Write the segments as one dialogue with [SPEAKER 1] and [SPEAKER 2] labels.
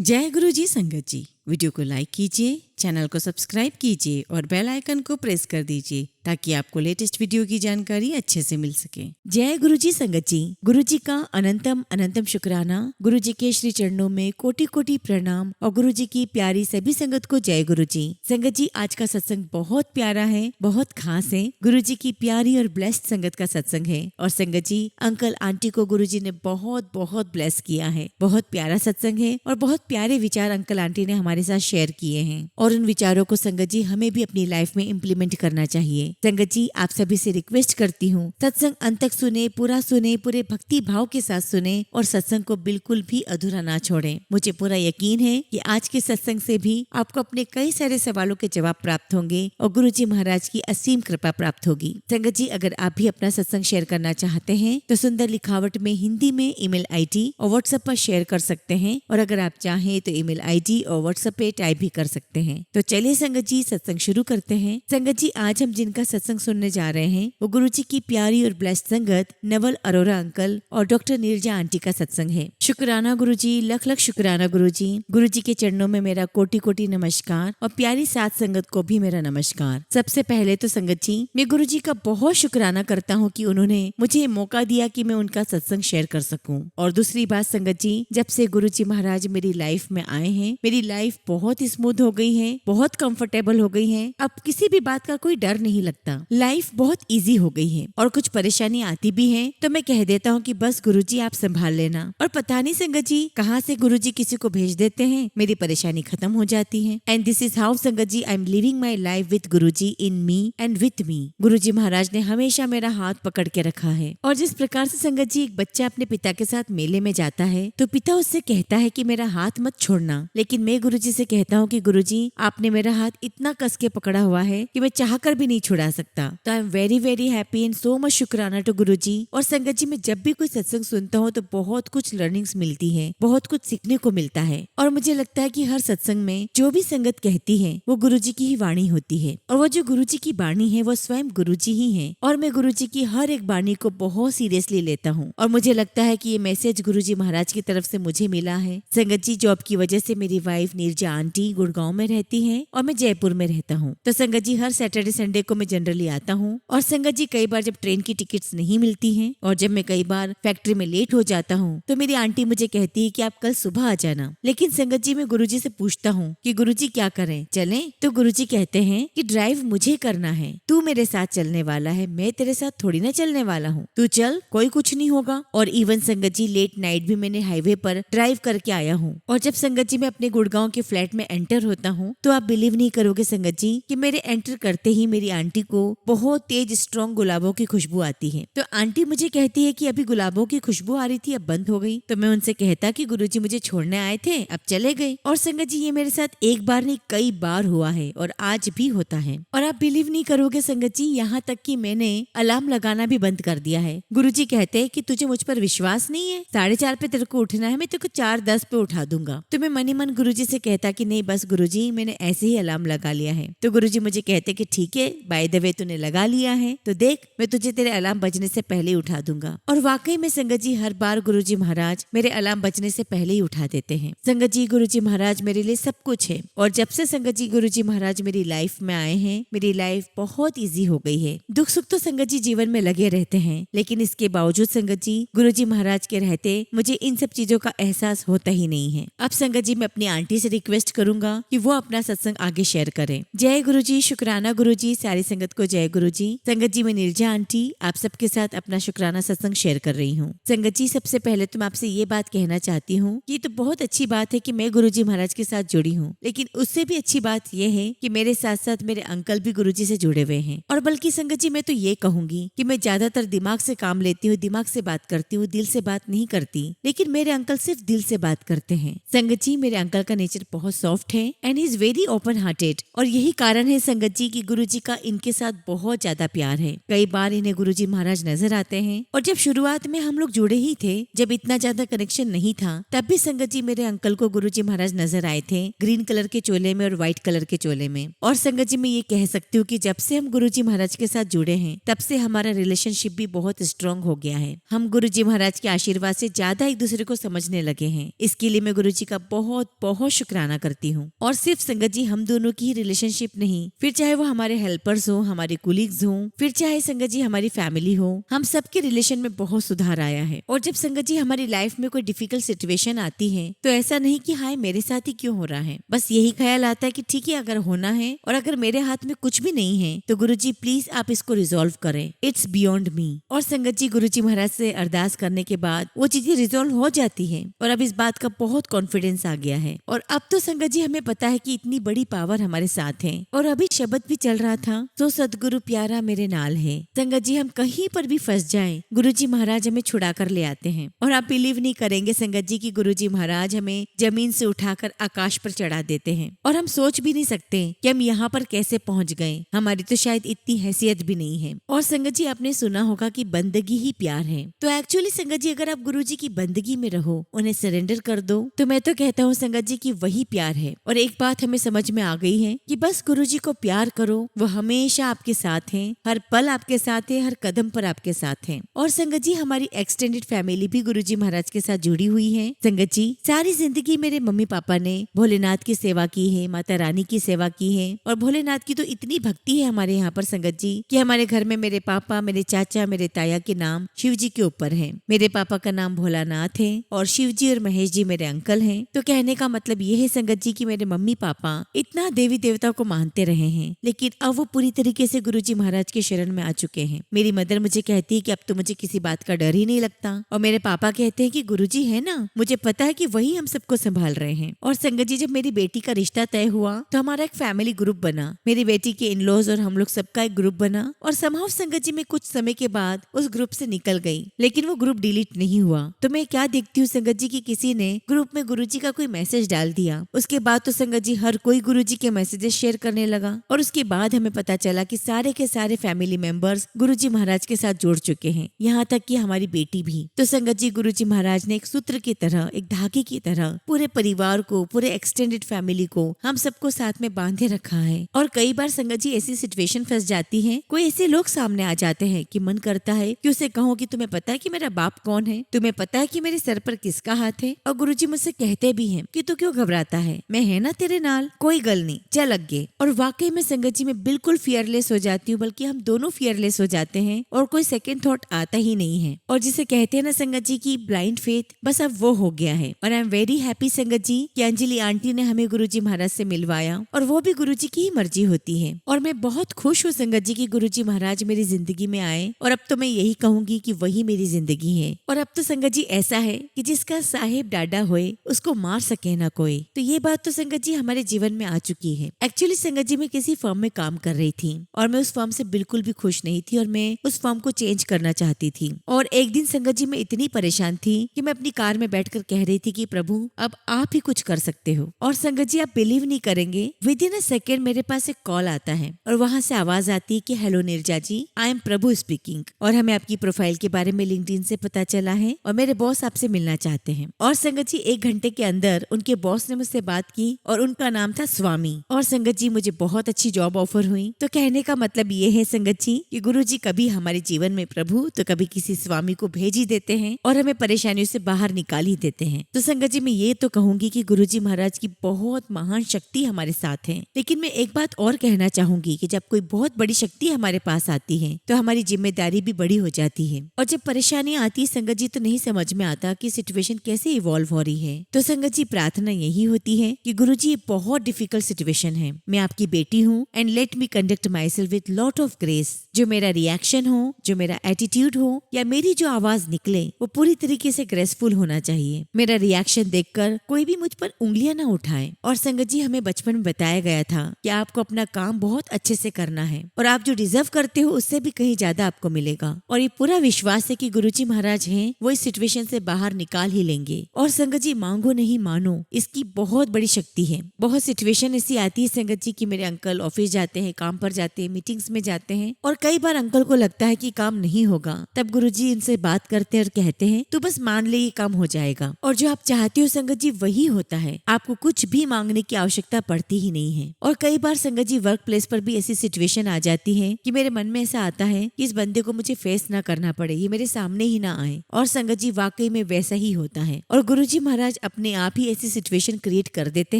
[SPEAKER 1] जय गुरु जी संगत जी। वीडियो को लाइक कीजिए, चैनल को सब्सक्राइब कीजिए और बेल आइकन को प्रेस कर दीजिए ताकि आपको लेटेस्ट वीडियो की जानकारी अच्छे से मिल सके। जय गुरु जी संगत जी। गुरु जी का अनंतम अनंतम शुक्राना। गुरु जी के श्री चरणों में कोटि कोटि प्रणाम और गुरु जी की प्यारी सभी संगत को जय गुरु जी। संगत जी, आज का सत्संग बहुत प्यारा है, बहुत खास है। गुरु जी की प्यारी और ब्लेस्ड संगत का सत्संग है और संगत जी, अंकल आंटी को गुरु जी ने बहुत बहुत ब्लेस किया है। बहुत प्यारा सत्संग है और बहुत प्यारे विचार अंकल आंटी ने हमारे साथ शेयर किए हैं और उन विचारों को संगत जी हमें भी अपनी लाइफ में इम्प्लीमेंट करना चाहिए। संगत जी, आप सभी से रिक्वेस्ट करती हूँ, सत्संग अंत तक सुने, पूरे भक्ति भाव के साथ सुने और सत्संग को बिल्कुल भी अधूरा ना छोड़ें। मुझे पूरा यकीन है कि आज के सत्संग से भी आपको अपने कई सारे सवालों के जवाब प्राप्त होंगे और गुरु जी महाराज की असीम कृपा प्राप्त होगी। संगत जी, अगर आप भी अपना सत्संग शेयर करना चाहते हैं तो सुंदर लिखावट में हिंदी में ईमेल आईडी और व्हाट्सएप पर शेयर कर सकते हैं और अगर आप चाहें तो ईमेल आईडी और व्हाट्सएप पे टाइप भी कर सकते हैं। तो चलिए संगत जी, सत्संग शुरू करते हैं। संगत जी, आज हम जिनका सत्संग सुनने जा रहे हैं वो गुरु जी की प्यारी और ब्लेस्ड संगत नवल अरोरा अंकल और डॉक्टर नीरजा आंटी का सत्संग है। शुक्राना गुरु जी, लख लख शुक्राना गुरु जी। गुरु जी के चरणों में मेरा कोटि कोटि नमस्कार और प्यारी साथ संगत को भी मेरा नमस्कार। सबसे पहले तो संगत जी, मैं गुरु जी का बहुत शुक्राना करता हूँ कि उन्होंने मुझे मौका दिया कि मैं उनका सत्संग शेयर कर सकूं। और दूसरी बात संगत जी, जब से गुरु जी महाराज मेरी लाइफ में आए हैं, मेरी लाइफ बहुत स्मूथ हो गई है, बहुत कंफर्टेबल हो गई है। अब किसी भी बात का कोई डर नहीं लगता, लाइफ बहुत इजी हो गई है। और कुछ परेशानी आती भी है तो मैं कह देता हूँ कि बस गुरु जी आप संभाल लेना। और पता नहीं संगत जी कहाँ से गुरु जी किसी को भेज देते हैं, मेरी परेशानी खत्म हो जाती है। And this is how sangat ji I am living my life with guru ji, in me and with me. गुरु जी महाराज ने हमेशा मेरा हाथ पकड़ के रखा है। और जिस प्रकार से संगत जी एक बच्चा अपने पिता के साथ मेले में जाता है तो पिता उससे कहता है कि मेरा हाथ मत छोड़ना, लेकिन मैं गुरु जी से कहता हूँ कि गुरु जी आपने मेरा हाथ इतना कस के पकड़ा हुआ है कि मैं चाहकर भी नहीं छुड़ा सकता। तो I am very very happy and so much शुक्राना टू गुरु जी। और संगत जी, मैं जब भी कोई सत्संग सुनता हूँ तो बहुत कुछ लर्निंग्स मिलती है, बहुत कुछ सीखने को मिलता है। और मुझे लगता है कि हर सत्संग में जो भी संगत कहती है वो गुरु जी की ही वाणी होती है और वो जो गुरु जी की वाणी है वो स्वयं गुरु जी ही है। और मैं गुरु जी की हर एक वाणी को बहुत सीरियसली लेता हूँ और मुझे लगता है कि ये मैसेज गुरु जी महाराज की तरफ से मुझे मिला है। संगत जी, जॉब की वजह से मेरी वाइफ नीरजा आंटी गुड़गांव में रहती है और मैं जयपुर में रहता हूँ। तो संगत जी, हर सैटरडे संडे को मैं जनरली आता हूँ। और संगत जी, कई बार जब ट्रेन की टिकट्स नहीं मिलती हैं और जब मैं कई बार फैक्ट्री में लेट हो जाता हूँ तो मेरी आंटी मुझे कहती है कि आप कल सुबह आ जाना। लेकिन संगत जी, मैं गुरुजी से पूछता हूँ कि गुरुजी क्या करें, चलें? तो गुरुजी कहते हैं कि ड्राइव मुझे करना है, तू मेरे साथ चलने वाला है, मैं तेरे साथ थोड़ी ना चलने वाला हूँ, तू चल, कोई कुछ नहीं होगा। और इवन संगत जी, लेट नाइट भी मैंने हाईवे पर ड्राइव करके आया हूँ। और जब संगत जी मैं अपने गुड़गांव के फ्लैट में एंटर होता हूँ तो आप बिलीव नहीं करोगे संगत जी कि मेरे एंटर करते ही मेरी आंटी को बहुत तेज स्ट्रॉन्ग गुलाबों की खुशबू आती है। तो आंटी मुझे कहती है कि अभी गुलाबों की खुशबू आ रही थी, अब बंद हो गई। तो मैं उनसे कहता कि गुरुजी मुझे छोड़ने आए थे, अब चले गए। और संगत जी, ये मेरे साथ एक बार नहीं कई बार हुआ है और आज भी होता है। और आप बिलीव नहीं करोगे संगत जी, यहाँ तक कि मैंने अलार्म लगाना भी बंद कर दिया है। गुरुजी कहते हैं कि तुझे मुझ पर विश्वास नहीं है, 4:30 पे तेरे को उठना है, मैं तेरे को 4:10 पे उठा दूंगा। तो मैं मनी मन गुरुजी से कहता कि नहीं बस गुरुजी, मैंने ऐसे ही अलार्म लगा लिया है। तो गुरुजी मुझे कहते कि ठीक है, बाय द वे तूने लगा लिया है तो देख, मैं तुझे तेरे अलार्म बजने से पहले ही उठा दूंगा। और वाकई में संगत जी, हर बार गुरुजी महाराज मेरे अलार्म बजने से पहले ही उठा देते हैं। संगत जी, गुरुजी महाराज मेरे लिए सब कुछ है। और जब से संगत जी गुरुजी महाराज मेरी लाइफ में आए हैं, मेरी लाइफ बहुत ईजी हो गई है। दुख सुख तो संगत जी जीवन में लगे रहते हैं, लेकिन इसके बावजूद संगत जी गुरुजी महाराज के रहते मुझे इन सब चीजों का एहसास होता ही नहीं है। अब संगत जी, मैं अपनी आंटी से रिक्वेस्ट करूंगा कि वो अपना सत्संग आगे शेयर करें। जय गुरु जी, शुक्राना गुरु जी, सारी संगत को जय गुरु जी। संगत जी, मैं नीरजा आंटी आप सबके साथ अपना शुक्राना सत्संग शेयर कर रही हूँ। संगत जी, सबसे पहले तो मैं आपसे ये बात कहना चाहती हूँ कि तो बहुत अच्छी बात है कि मैं गुरुजी महाराज के साथ जुड़ी हूँ, लेकिन उससे भी अच्छी बात यह है कि मेरे साथ साथ मेरे अंकल भी गुरुजी से जुड़े हुए हैं। और बल्कि संगत जी, मैं तो ये कहूंगी कि मैं ज्यादातर दिमाग से काम लेती हूँ, दिमाग से बात करती हूँ, दिल से बात नहीं करती, लेकिन मेरे अंकल सिर्फ दिल से बात करते हैं। संगत जी, मेरे अंकल का नेचर बहुत सॉफ्ट है and he is very open hearted, और यही कारण है संगत जी की गुरुजी का इनके साथ बहुत ज्यादा प्यार है। कई बार इन्हें गुरुजी महाराज नजर आते हैं, और जब शुरुआत में हम लोग जुड़े ही थे, जब इतना ज्यादा कनेक्शन नहीं था, तब भी संगत जी मेरे अंकल को गुरुजी महाराज नजर आए थे, ग्रीन कलर के चोले में और व्हाइट कलर के चोले में। और संगत जी मैं ये कह सकती हूँ कि जब से हम गुरुजी महाराज के साथ जुड़े हैं, तब से हमारा रिलेशनशिप भी बहुत स्ट्रांग हो गया है। हम गुरुजी महाराज के आशीर्वाद से ज्यादा एक दूसरे को समझने लगे हैं। इसके लिए मैं गुरुजी का बहुत बहुत शुक्राना करती हूँ। और सिर्फ संगत जी हम दोनों की ही रिलेशनशिप नहीं, फिर चाहे वो हमारे हेल्पर्स हो, हमारे कुलीग्स हो, फिर चाहे संगत जी हमारी फैमिली हो, हम सबके रिलेशन में बहुत सुधार आया है। और जब संगत जी हमारी लाइफ में कोई डिफिकल्ट सिचुएशन आती है, तो ऐसा नहीं कि हाय मेरे साथ ही क्यों हो रहा है, बस यही ख्याल आता है कि ठीक है अगर होना है और अगर मेरे हाथ में कुछ भी नहीं है तो गुरुजी प्लीज आप इसको रिजॉल्व करें, इट्स बियॉन्ड मी। और संगत जी गुरुजी महाराज से अरदास करने के बाद वो चीजें रिजॉल्व हो जाती है, और अब इस बात का बहुत कॉन्फिडेंस आ गया है। और अब तो संगत जी हमें पता है कि इतनी बड़ी पावर हमारे साथ है। और अभी शब्द भी चल रहा था, तो सदगुरु प्यारा मेरे नाल है। संगत जी हम कहीं पर भी फंस जाएं, गुरुजी महाराज हमें छुड़ा कर ले आते हैं। और आप बिलीव नहीं करेंगे संगत जी की गुरुजी महाराज हमें जमीन से उठाकर आकाश पर चढ़ा देते हैं, और हम सोच भी नहीं सकते कि हम यहाँ पर कैसे पहुँच गए। हमारी तो शायद इतनी हैसियत भी नहीं है। और संगत जी आपने सुना होगा कि बंदगी ही प्यार है। तो एक्चुअली संगत जी अगर आप गुरुजी की बंदगी में रहो, उन्हें सरेंडर कर दो, तो मैं तो कहता हूँ संगत जी की वही प्यार है। और एक बात हमें समझ में आ गई है कि बस गुरुजी को प्यार करो, वो हमेशा आपके साथ हैं, हर पल आपके साथ है, हर कदम पर आपके साथ हैं। और संगत जी हमारी एक्सटेंडेड फैमिली भी गुरुजी महाराज के साथ जुड़ी हुई है। संगत जी सारी जिंदगी मेरे मम्मी पापा ने भोलेनाथ की सेवा की है, माता रानी की सेवा की है, और भोलेनाथ की तो इतनी भक्ति है हमारे यहाँ पर संगत जी कि हमारे घर में मेरे पापा, मेरे चाचा, मेरे ताया के नाम शिव जी के ऊपर है। मेरे पापा का नाम भोलानाथ है और शिव जी और महेश जी मेरे अंकल हैं। तो कहने का मतलब ये है संगत जी कि मेरे मम्मी पापा इतना देवी देवता को मानते रहे हैं, लेकिन अब वो पूरी तरीके से गुरुजी महाराज के शरण में आ चुके हैं। मेरी मदर मुझे कहती है कि अब तो मुझे किसी बात का डर ही नहीं लगता, और मेरे पापा कहते हैं कि गुरुजी है ना, मुझे पता है कि वही हम सबको संभाल रहे हैं। और संगत जी जब मेरी बेटी का रिश्ता तय हुआ तो हमारा एक फैमिली ग्रुप बना, मेरी बेटी के इन-लॉज और हम लोग सबका एक ग्रुप बना। और समहाउ संगत जी में कुछ समय के बाद उस ग्रुप से निकल गई, लेकिन वो ग्रुप डिलीट नहीं हुआ। तो मैं क्या देखती हूँ संगत जी की किसी ने ग्रुप में गुरुजी का कोई मैसेज डाल दिया, उसके बाद तो संगत जी हर कोई गुरुजी के मैसेजेस शेयर करने लगा। और उसके बाद हमें पता चला कि सारे के सारे फैमिली मेंबर्स गुरुजी महाराज के साथ जुड़ चुके हैं, यहाँ तक कि हमारी बेटी भी। तो संगत जी गुरुजी महाराज ने एक सूत्र की तरह, एक धागे की तरह पूरे परिवार को, पूरे एक्सटेंडेड फैमिली को, हम सबको साथ में बांधे रखा है। और कई बार संगत जी ऐसी सिचुएशन फंस जाती है, कोई ऐसे लोग सामने आ जाते हैं कि मन करता है कि उसे कहूँ कि तुम्हें पता है कि मेरा बाप कौन है, तुम्हें पता है कि मेरे सर पर किसका हाथ है। और गुरुजी मुझसे कहते भी हैं कि तू क्यों घबराता है, मैं है ना तेरे नाल, कोई गल नहीं, चल अगे। और वाकई में संगत जी मैं बिल्कुल फियरलेस हो जाती हूँ, बल्कि हम दोनों फियरलेस हो जाते हैं, और कोई सेकंड थॉट आता ही नहीं है। और जिसे कहते हैं ना संगत जी की ब्लाइंड फेथ, बस अब वो हो गया है। और आई एम वेरी हैप्पी संगत जी कि अंजलि आंटी ने हमें गुरुजी महाराज से मिलवाया, और वो भी गुरुजी की ही मर्जी होती है। और मैं बहुत खुश हूँ संगत जी की गुरुजी महाराज मेरी जिंदगी में आए, और अब तो मैं यही कहूंगी कि वही मेरी जिंदगी है। और अब तो संगत जी ऐसा है कि जिसका साहेब डाडा होए उसको मार सके ना कोई। तो ये बात तो संगत जी हमारे जीवन में आ चुकी है। एक्चुअली संगत जी मैं किसी फर्म में काम कर रही थी, और मैं उस फर्म से बिल्कुल भी खुश नहीं थी, और मैं उस फर्म को चेंज करना चाहती थी। और एक दिन संगत जी मैं इतनी परेशान थी कि मैं अपनी कार में बैठकर कह रही थी कि प्रभु अब आप ही कुछ कर सकते हो। और संगत जी आप बिलीव नहीं करेंगे, विद इन अ सेकेंड मेरे पास एक कॉल आता है, और वहाँ से आवाज आती है कि hello Neerja ji, I am Prabhu speaking, और हमें आपकी प्रोफाइल के बारे में लिंक्डइन से पता चला है, और मेरे बॉस आपसे मिलना चाहते हैं। और संगत जी 1 घंटे के अंदर उनके बॉस ने मुझसे बात की, और उनका नाम था स्वामी। और संगत जी मुझे बहुत अच्छी जॉब ऑफर हुई। तो कहने का मतलब ये है संगत जी कि गुरुजी कभी हमारे जीवन में प्रभु तो कभी किसी स्वामी को भेज ही देते हैं, और हमें परेशानियों से बाहर निकाल ही देते हैं। तो संगत जी मैं ये तो कहूंगी कि गुरुजी महाराज की बहुत महान शक्ति हमारे साथ है। लेकिन मैं एक बात और कहना चाहूंगी कि जब कोई बहुत बड़ी शक्ति हमारे पास आती है तो हमारी जिम्मेदारी भी बड़ी हो जाती है। और जब परेशानी आती है संगत जी तो नहीं समझ में आता कि सिचुएशन कैसे इवॉल्व हो रही है। तो संगत जी प्रार्थना यही होती है कि गुरुजी ये बहुत डिफिकल्ट सिचुएशन है, मैं आपकी बेटी हूँ, and let me conduct my self with lot of grace. जो मेरा रिएक्शन हो, जो मेरा एटीट्यूड हो, या मेरी जो आवाज निकले, वो पूरी तरीके से ग्रेसफुल होना चाहिए। मेरा रिएक्शन देखकर कोई भी मुझ पर उंगलियां ना उठाए। और संगत जी हमें बचपन में बताया गया था कि आपको अपना काम बहुत अच्छे से करना है, और आप जो डिजर्व करते हो उससे भी कहीं ज्यादा आपको मिलेगा। और ये पूरा विश्वास है कि गुरुजी महाराज हैं, वो इस सिचुएशन से बाहर निकाल ही लेंगे। और संगत जी मांगो नहीं मानो, इसकी बहुत बड़ी शक्ति है, बहुत बहुत सिचुएशन ऐसी आती है संगत जी कि मेरे अंकल ऑफिस जाते हैं, काम पर जाते हैं, मीटिंग्स में जाते हैं और कई बार अंकल को लगता है कि काम नहीं होगा। तब गुरुजी इनसे बात करते हैं और कहते हैं तू बस मान ले, ये काम हो जाएगा। और जो आप चाहते हो संगत जी वही होता है, आपको कुछ भी मांगने की आवश्यकता पड़ती ही नहीं है। और कई बार संगत जी वर्क प्लेस पर भी ऐसी सिचुएशन आ जाती है कि मेरे मन में ऐसा आता है कि इस बंदे को मुझे फेस ना करना पड़े, ये मेरे सामने ही ना आए। और संगत जी वाकई में वैसा ही होता है और गुरुजी महाराज अपने आप ही ऐसी सिचुएशन क्रिएट कर देते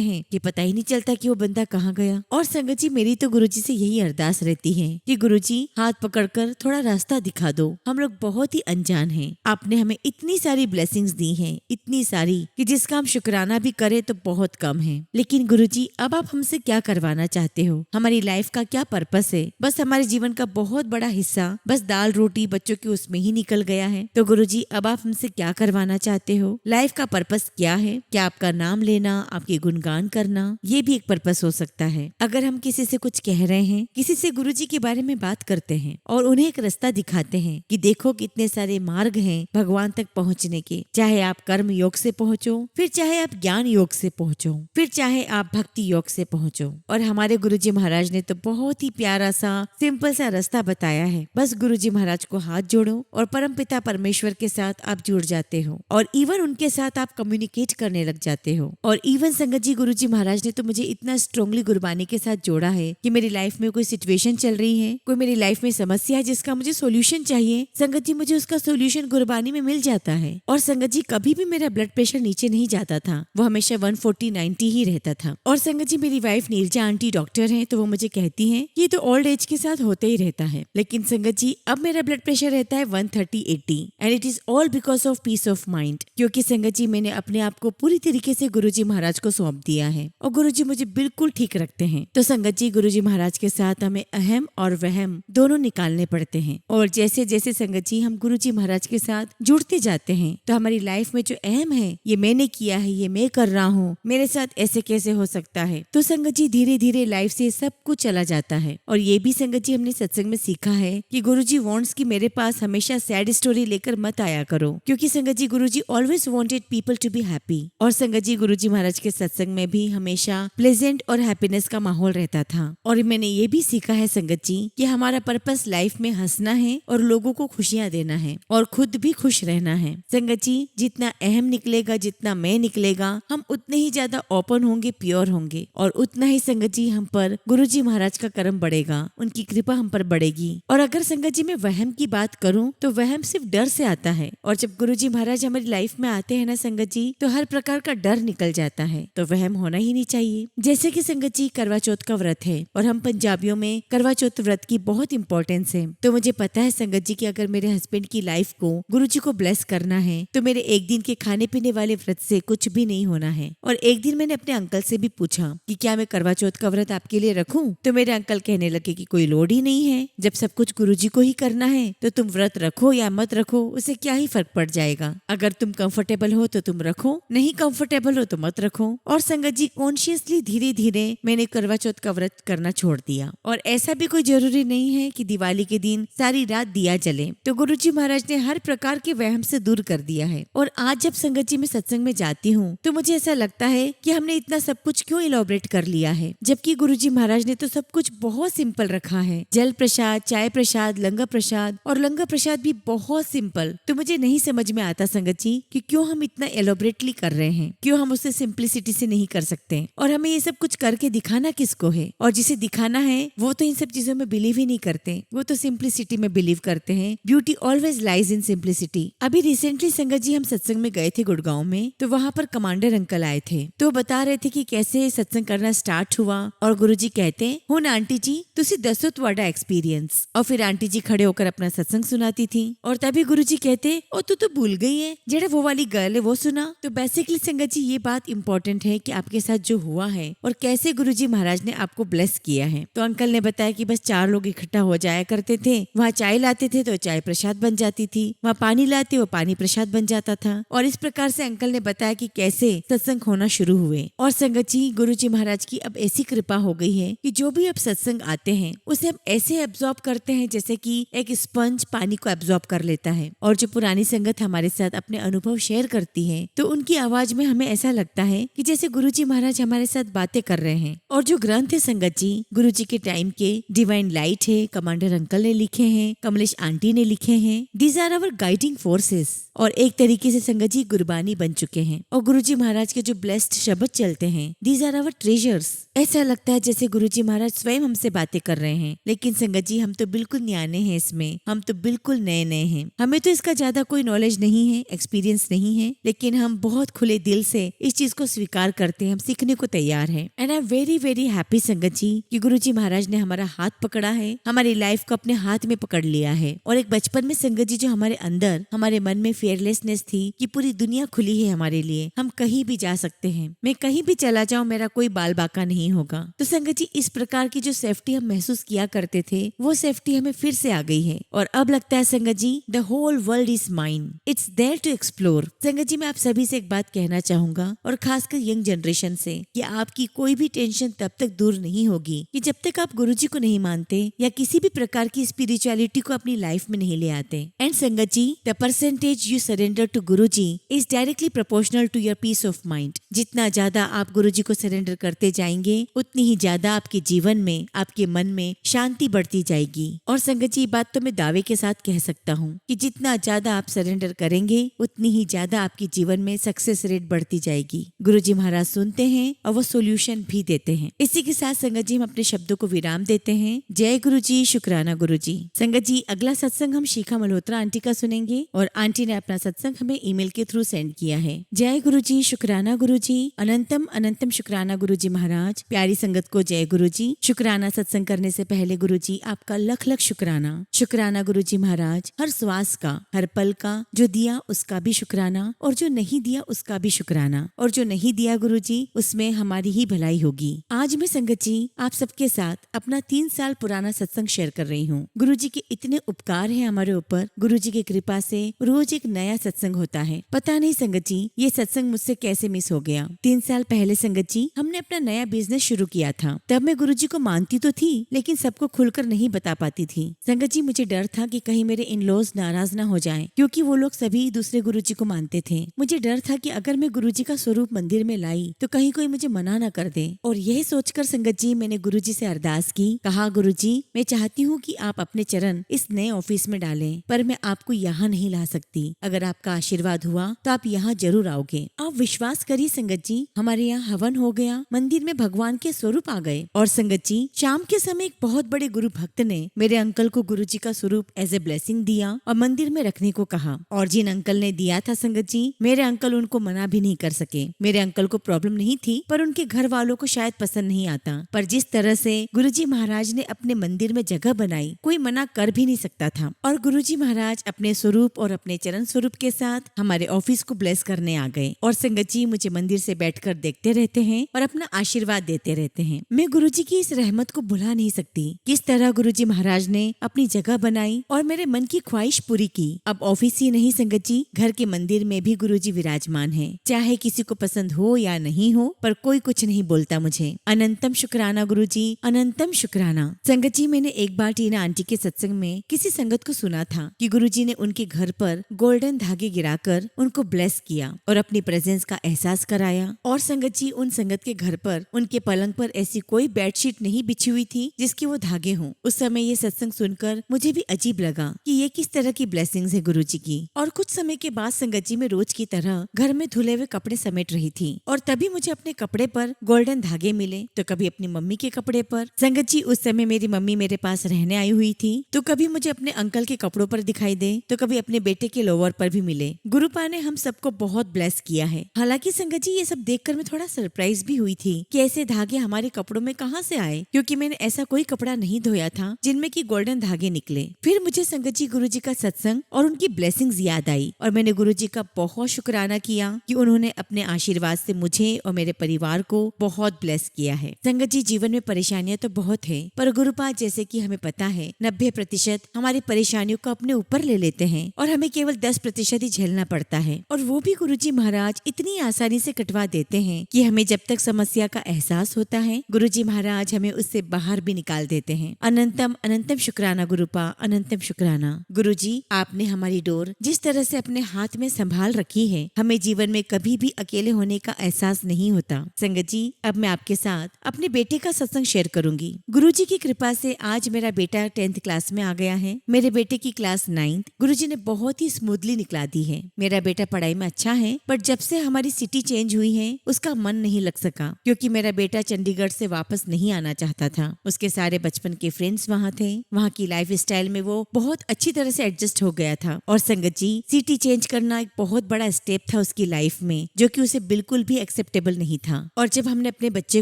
[SPEAKER 1] हैं कि पता ही नहीं चलता कि वो बंदा कहाँ गया। और संगत जी मेरी तो गुरुजी से यही अरदास रहती है कि गुरुजी हाथ पकड़कर थोड़ा रास्ता दिखा दो, हम लोग बहुत ही अनजान हैं, आपने हमें इतनी सारी ब्लेसिंग्स दी हैं, इतनी सारी कि जिसका हम शुक्राना भी करें तो बहुत कम है। लेकिन गुरुजी अब आप हमसे क्या करवाना चाहते हो, हमारी लाइफ का क्या पर्पस है? बस हमारे जीवन का बहुत बड़ा हिस्सा बस दाल रोटी बच्चों की उसमें ही निकल गया है। तो गुरुजी अब आप हमसे क्या करवाना चाहते हो? लाइफ का पर्पस क्या है? क्या आपका नाम लेना, आपके गुणगान करना, ये भी एक पर्पस हो सकता है। अगर हम किसी से कुछ कह रहे हैं, किसी से गुरुजी के बारे में बात करते हैं और उन्हें एक रास्ता दिखाते हैं कि देखो कितने सारे मार्ग हैं भगवान तक पहुंचने के, चाहे आप कर्म योग से पहुंचो, फिर चाहे आप ज्ञान योग से पहुंचो, फिर चाहे आप भक्ति योग से पहुंचो। और हमारे गुरुजी महाराज ने तो बहुत ही प्यारा सा सिंपल सा रास्ता बताया है। बस गुरुजी महाराज को हाथ जोड़ो और परमपिता परमेश्वर के साथ आप जुड़ जाते हो और इवन उनके साथ आप कम्युनिकेट करने लग जाते हो। और इवन संगत जी गुरुजी महाराज ने तो मुझे इतना स्ट्रांगली गुरबानी के साथ जोड़ा है कि मेरी लाइफ में कोई सिचुएशन चल रही है, कोई मेरी लाइफ में समस्या है जिसका मुझे सोल्यूशन चाहिए, संगत जी मुझे उसका सोल्यूशन गुरबानी में मिल जाता है। और संगत जी कभी भी मेरा ब्लड प्रेशर नीचे नहीं जाता था, वो हमेशा 140/90 ही रहता था। और संगत जी मेरी वाइफ नीरजा आंटी डॉक्टर हैं, तो वो मुझे कहती हैं ये तो ओल्ड एज के साथ होते ही रहता है। लेकिन संगत जी अब मेरा ब्लड प्रेशर रहता है 130/80 and it is all because of peace of mind. क्योंकि संगत जी मैंने अपने आप को पूरी तरीके से गुरुजी महाराज को सौंप दिया है और गुरुजी मुझे बिल्कुल ठीक रखते हैं। तो संगत जी गुरुजी महाराज के साथ हमें अहम और वहम दोनों निकालने पड़ते हैं। और जैसे जैसे संगत जी हम गुरुजी महाराज के साथ जुड़ते जाते हैं तो हमारी लाइफ में जो अहम है, ये मैंने किया है, ये मैं कर रहा हूँ, मेरे साथ ऐसे कैसे हो सकता है, तो संगत जी धीरे धीरे लाइफ से सब कुछ चला जाता है। और ये भी संगत जी हमने सत्संग में सीखा है कि गुरुजी वांट्स कि मेरे पास हमेशा सैड स्टोरी लेकर मत आया करो, क्योंकि संगत जी Guruji always wanted people to be happy. और संगत जी गुरुजी महाराज के सत्संग में भी हमेशा प्लेजेंट और हैप्पीनेस का माहौल रहता था। और मैंने ये भी सीखा है संगत जी कि हमारा पर्पस लाइफ में हंसना है और लोगों को खुशियां देना है और खुद भी खुश रहना है। संगत जी जितना अहम निकलेगा, जितना मैं निकलेगा, हम उतने ही ज्यादा ओपन होंगे, प्योर होंगे और उतना ही संगत जी हम पर गुरुजी महाराज का कर्म बढ़ेगा, उनकी कृपा हम पर बढ़ेगी। और अगर संगत जी मैं वहम की बात करूं तो वहम सिर्फ डर से आता है और जब गुरुजी महाराज हमारी लाइफ में आते हैं ना संगत जी, तो हर प्रकार का डर निकल जाता है। तो वहम होना ही नहीं चाहिए। जैसे कि संगत जी करवा चौथ का व्रत है और हम पंजाबियों में करवा चौथ व्रत की बहुत इंपॉर्टेंस है। तो मुझे पता है संगत जी कि अगर मेरे हस्बैंड की लाइफ को गुरुजी को ब्लेस करना है तो मेरे एक दिन के खाने पीने वाले व्रत से कुछ भी नहीं होना है। और एक दिन मैंने अपने अंकल से भी पूछा कि क्या मैं करवा चौथ का व्रत आपके लिए रखूं, तो मेरे अंकल कहने लगे कि कोई लोड ही नहीं है, जब सब कुछ गुरुजी को ही करना है तो तुम व्रत रखो या मत रखो, उसे क्या ही फर्क पड़ जाएगा। अगर तुम कंफर्टेबल हो तो तुम रखो, नहीं कंफर्टेबल हो तो मत रखो। और संगत जी कॉन्शियसली धीरे धीरे मैंने करवा चौथ का व्रत करना छोड़ दिया। और ऐसा भी कोई जरूरी नहीं है कि दिवाली के दिन सारी रात दिया जले, तो गुरुजी महाराज ने हर प्रकार के वहम से दूर कर दिया है। और आज जब संगत जी मैं सत्संग में जाती हूँ तो मुझे ऐसा लगता है कि हमने इतना सब कुछ क्यों इलॉबरेट कर लिया है, जबकि गुरुजी महाराज ने तो सब कुछ बहुत सिंपल रखा है। जल प्रसाद, चाय प्रसाद, लंगर प्रसाद, और लंगर प्रसाद भी बहुत सिंपल। तो मुझे नहीं समझ में आता संगत जी कि क्यों हम इतना एलोबरेटली कर रहे हैं, क्यों हम उसे सिंप्लिसिटी से नहीं कर सकते। और हमें ये सब कुछ करके दिखाना किसको है, और जिसे दिखाना है वो तो इन सब चीजों में बिलीव ही नहीं करते, वो तो सिंप्लिसिटी में बिलीव करते हैं। Beauty always lies in simplicity. अभी रिसेंटली संगत जी हम सत्संग में गए थे गुड़गांव में, तो वहाँ पर कमांडर अंकल आए थे, तो बता रहे थे कि कैसे सत्संग करना स्टार्ट हुआ। और गुरुजी कहते हैं हुन आंटी जी तुसी दसो तुहाडा एक्सपीरियंस। और फिर आंटी जी खड़े होकर अपना सत्संग सुनाती थी और तभी गुरुजी कहते ओ तू तो भूल गई है, जेड़ा वो वाली गर्ल है वो सुना। तो बेसिकली संगत जी ये बात इंपॉर्टेंट है कि आपके साथ जो हुआ है और कैसे गुरुजी महाराज ने आपको ब्लेस किया है। तो अंकल ने बताया कि बस 4 लोग इकट्ठा हो जाया करते थे, वहाँ चाय लाते थे तो चाय प्रसाद बन जाती थी, वहाँ पानी लाते वो पानी प्रसाद बन जाता था। और इस प्रकार से अंकल ने बताया कि कैसे सत्संग होना शुरू हुए। और संगत जी गुरुजी महाराज की अब ऐसी कृपा हो गई है कि जो भी अब सत्संग आते हैं उसे हम ऐसे एब्जॉर्ब करते हैं जैसे कि एक स्पंज पानी को एब्जॉर्ब कर लेता है। और जो पुरानी संगत हमारे साथ अपने अनुभव शेयर करती है तो उनकी आवाज में हमें ऐसा लगता है कि जैसे गुरुजी महाराज महाराज हमारे साथ बातें कर रहे हैं। और जो ग्रंथ है संगत जी, गुरु जी के टाइम के डिवाइन लाइट है, कमांडर अंकल ने लिखे हैं, कमलेश आंटी ने लिखे हैं। These are our guiding forces. और एक तरीके से संगत जी गुरबानी बन चुके हैं। और गुरु जी महाराज के जो ब्लेस्ड शब्द चलते हैं, दीज आर आवर ट्रेजर्स। ऐसा लगता है जैसे गुरु जी महाराज स्वयं हमसे बातें कर रहे हैं। लेकिन संगत जी हम तो बिल्कुल न्याने हैं इसमें, हम तो बिल्कुल नए नए हैं। हमें तो इसका ज्यादा कोई नॉलेज नहीं है, एक्सपीरियंस नहीं है, लेकिन हम बहुत खुले दिल से इस चीज को स्वीकार करते हैं, हम सीखने को तैयार हैं। And I am very very happy संगत जी कि गुरु जी महाराज ने हमारा हाथ पकड़ा है, हमारी लाइफ को अपने हाथ में पकड़ लिया है। और एक बचपन में संगत जी जो हमारे अंदर, हमारे मन में फियरलेसनेस थी कि पूरी दुनिया खुली है हमारे लिए, हम कहीं भी जा सकते हैं, मैं कहीं भी चला जाऊं, मेरा कोई बाल बाका नहीं होगा। तो संगत जी इस प्रकार की जो सेफ्टी हम महसूस किया करते थे, वो सेफ्टी हमें फिर से आ गई है। और अब लगता है संगत जी the whole world is mine, it's there to explore. संगत जी मैं आप सभी से एक बात कहना चाहूंगा, और खासकर यंग जनरेशन से, कि आपकी कोई भी टेंशन तब तक दूर नहीं होगी कि जब तक आप गुरु जी को नहीं मानते या किसी भी प्रकार की स्पिरिचुअलिटी को अपनी लाइफ में नहीं ले आते। And sangat ji the percentage you surrender to guru ji is directly proportional to your peace of mind. जितना ज्यादा आप गुरु जी को सरेंडर करते जाएंगे, उतनी ही ज्यादा आपके जीवन में, आपके मन में शांति बढ़ती जाएगी। और संगत जी बात तो मैं दावे के साथ कह सकता हूँ कि जितना ज्यादा आप सरेंडर करेंगे, उतनी ही ज्यादा आपके जीवन में सक्सेस रेट बढ़ती जाएगी। गुरु जी महाराज सुनते हैं और वो सोल्यूशन भी देते हैं। इसी के साथ संगत जी हम अपने शब्दों को विराम देते हैं। जय गुरु जी, शुक्राना गुरु जी। संगत जी अगला सत्संग हम शिखा मल्होत्रा आंटी का सुनेंगे, और आंटी ने अपना सत्संग हमें ईमेल के थ्रू सेंड किया है। जय गुरु जी, शुक्राना गुरु जी, अनंतम अनंतम शुक्राना गुरु जी महाराज। प्यारी संगत को जय गुरु जी। शुक्राना सत्संग करने से पहले गुरु जी आपका लख लख शुक्राना। शुक्राना गुरु जी महाराज, हर श्वास का, हर पल का, जो दिया उसका भी शुक्राना, और जो नहीं दिया उसका भी शुक्राना, और जो नहीं दिया गुरु जी उसमें हमारी ही भलाई होगी। आज मैं संगत जी आप सबके साथ अपना 3 साल पुराना सत्संग शेयर कर रही हूँ। गुरु जी के इतने उपकार हैं हमारे ऊपर, गुरु जी की कृपा से रोज एक नया सत्संग होता है। पता नहीं संगत जी ये सत्संग मुझसे कैसे मिस हो गया। 3 साल पहले संगत जी हमने अपना नया बिजनेस शुरू किया था। तब मैं गुरु जी को मानती तो थी, लेकिन सबको खुलकर नहीं बता पाती थी। संगत जी मुझे डर था कि कहीं मेरे इन लॉज नाराज ना हो जाएं, क्योंकि वो लोग सभी दूसरे गुरु जी को मानते थे। मुझे डर था कि अगर मैं गुरु जी का स्वरूप मंदिर में लाई तो कहीं कोई मुझे मना ना कर दे। और यही सोचकर संगत जी मैंने गुरु जी से अरदास की, कहा गुरु जी मैं चाहती हूँ कि आप अपने चरण इस नए ऑफिस में डालें, पर मैं आपको यहाँ नहीं ला सकती। अगर आपका आशीर्वाद हुआ तो आप यहाँ जरूर आओगे। आप विश्वास करिए संगत जी, हमारे यहाँ हवन हो गया, मंदिर में भगवान के स्वरूप आ गए। और संगत जी शाम के समय एक बहुत बड़े गुरु भक्त ने मेरे अंकल को गुरु जी का स्वरूप एज ए ब्लेसिंग दिया और मंदिर में रखने को कहा। और जिन अंकल ने दिया था संगत जी, मेरे अंकल उनको मना भी नहीं कर सके। मेरे अंकल को प्रॉब्लम नहीं थी, पर उनके घर वालों को शायद पसंद नहीं आता। पर जिस तरह से गुरुजी महाराज ने अपने मंदिर में जगह बनाई, कोई मना कर भी नहीं सकता था। और गुरुजी महाराज अपने स्वरूप और अपने चरण स्वरूप के साथ हमारे ऑफिस को ब्लेस करने आ गए। और संगत जी मुझे मंदिर से बैठकर देखते रहते हैं और अपना आशीर्वाद देते रहते हैं। मैं गुरुजी की इस रहमत को भुला नहीं सकती। किस तरह गुरुजी महाराज ने अपनी जगह बनाई और मेरे मन की ख्वाहिश पूरी की। अब ऑफिस ही नहीं संगत जी, घर के मंदिर में भी गुरुजी विराजमान है। चाहे किसी को पसंद हो या नहीं हो, पर कोई कुछ नहीं बोलता मुझे। अनंतम शुक्राना गुरुजी, अनंतम शुक्राना। संगत जी मैंने एक बार टीना आंटी के सत्संग में किसी संगत को सुना था कि गुरुजी ने उनके घर पर गोल्डन धागे गिराकर उनको ब्लेस किया और अपनी प्रेजेंस का एहसास कराया। और संगत जी उन संगत के घर पर उनके पलंग पर ऐसी कोई बेडशीट नहीं बिछी हुई थी जिसके वो धागे हों। उस समय ये सत्संग सुनकर मुझे भी अजीब लगा कि ये किस तरह की ब्लेसिंग्स है गुरुजी की। और कुछ समय के बाद संगत जी मैं रोज की तरह घर में धुले हुए कपड़े समेट रही थी और तभी मुझे अपने कपड़े पर गोल्डन धागे मिले, तो कभी अपनी मम्मी के कपड़े पर। संगत जी उस समय मेरी मम्मी मेरे पास रहने आई हुई थी, तो कभी मुझे अपने अंकल के कपड़ों पर दिखाई दे, तो कभी अपने बेटे के लोवर पर भी मिले। गुरुपा ने हम सबको बहुत ब्लेस किया है। हालांकि संगत जी ये सब देखकर मैं थोड़ा सरप्राइज भी हुई थी कि ऐसे धागे हमारे कपड़ों में कहाँ से आए, क्योंकि मैंने ऐसा कोई कपड़ा नहीं धोया था जिनमें की गोल्डन धागे निकले। फिर मुझे संगत जी गुरुजी का सत्संग और उनकी ब्लेसिंग्स याद आई और मैंने गुरुजी का बहुत शुक्राना किया कि उन्होंने अपने आशीर्वाद से मुझे और मेरे परिवार को बहुत ब्लेस किया है। संगत जी जीवन में परेशानियां तो बहुत है, पर गुरुपाद जैसे कि हमें पता है 90% हमारी परेशानियों को अपने ऊपर ले लेते हैं और हमें केवल 10% ही झेलना पड़ता है। और वो भी गुरुजी महाराज इतनी आसानी से कटवा देते हैं कि हमें जब तक समस्या का एहसास होता है, गुरुजी महाराज हमें उससे बाहर भी निकाल देते हैं। अनंतम अनंतम शुक्राना गुरुपा, अनंतम शुक्राना। गुरुजी आपने हमारी डोर जिस तरह से अपने हाथ में संभाल रखी है, हमें जीवन में कभी भी अकेले होने का एहसास नहीं होता करता। संगत जी, अब मैं आपके साथ अपने बेटे का सत्संग शेयर करूंगी। गुरुजी की कृपा से आज मेरा बेटा 10th क्लास में आ गया है। मेरे बेटे की क्लास 9th गुरुजी ने बहुत ही स्मूथली निकला दी है। मेरा बेटा पढ़ाई में अच्छा है, बट जब से हमारी सिटी चेंज हुई है उसका मन नहीं लग सका, क्योंकि मेरा बेटा चंडीगढ़ से वापस नहीं आना चाहता था। उसके सारे बचपन के फ्रेंड्स वहाँ थे। वहाँ की लाइफ स्टाइल में वो बहुत अच्छी तरह से एडजस्ट हो गया था। और संगत जी, सिटी चेंज करना एक बहुत बड़ा स्टेप था उसकी लाइफ में, जो कि उसे बिल्कुल भी एक्सेप्टेबल नहीं था। और जब हमने अपने बच्चे